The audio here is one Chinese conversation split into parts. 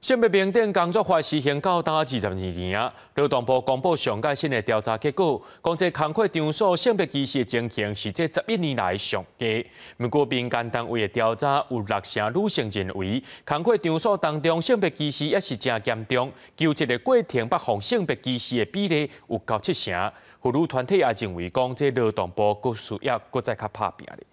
性别平等工作法施行到达22年啊，劳动部公布上届新的调查结果，讲这工课场所性别歧视的情形是这11年来上低。不过民间单位的调查有6成女性认为，工课场所当中性别歧视也是真严重，求职的过程北防性别歧视的比例有到7成。妇女团体也认为，讲这劳动部佫需要佫再较拍拼咧。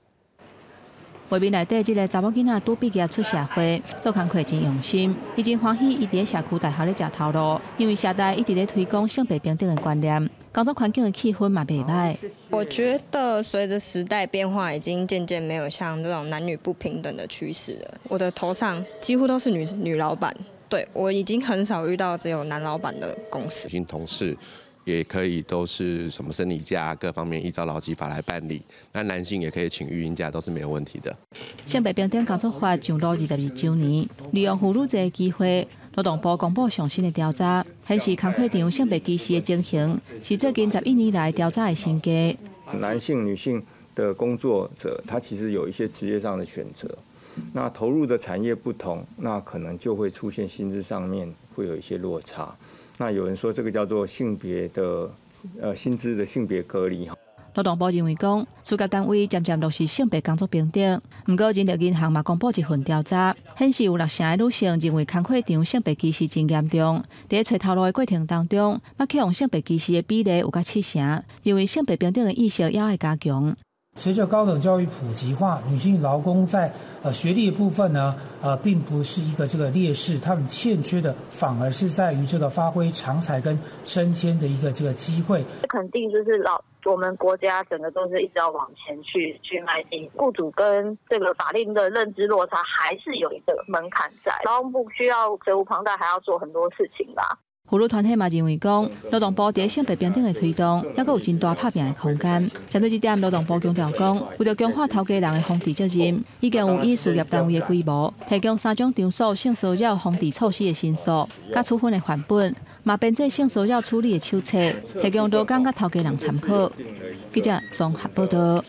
画面内底一个查某囡仔拄毕业出社会，做工课真用心，伊真欢喜伊伫社区大学咧食头路，因为社大一直咧推广性别平等的观念，工作环境的气氛嘛袂歹。我觉得随着时代变化，已经渐渐没有像这种男女不平等的趋势了。我的头上几乎都是女老板，对我已经很少遇到只有男老板的公司。女性同事。 也可以都是什么生理假各方面依照劳基法来办理，那男性也可以请育婴假，都是没有问题的。性别平等工作法上路22周年，利用妇女节的机会，劳动部公布上新的调查，显示工课场性别歧视的情形是最近11年来调查的新低。男性、女性的工作者，他其实有一些职业上的选择，那投入的产业不同，那可能就会出现薪资上面会有一些落差。 那有人说这个叫做性别的薪资的性别隔离。劳动部认为讲，事业单位渐渐落实性别工作平等。不过，人力银行嘛公布一份调查，显示有6成的女性认为工课场性别歧视真严重。在找头路的过程当中，要去用性别歧视的比例有到7成，认为性别平等的意识也要加强。 随着高等教育普及化，女性劳工在学历的部分呢，并不是一个这个劣势，他们欠缺的反而是在于这个发挥长才跟升迁的一个这个机会。肯定就是我们国家整个都是一直要往前去迈进，雇主跟这个法令的认知落差还是有一个门槛在，劳动部需要责无旁贷，还要做很多事情吧。 妇女团体嘛认为讲，劳动部在性别平等的推动，还有真大拍拼的空间。针对这点，劳动部强调讲，为了强化头家人的防治责任，已经有以事业单位的规模，提供3种场所性骚扰防治措施的申诉，甲处分的范本，嘛编制性骚扰处理的手册，提供多工甲头家人参考。记者综合报道。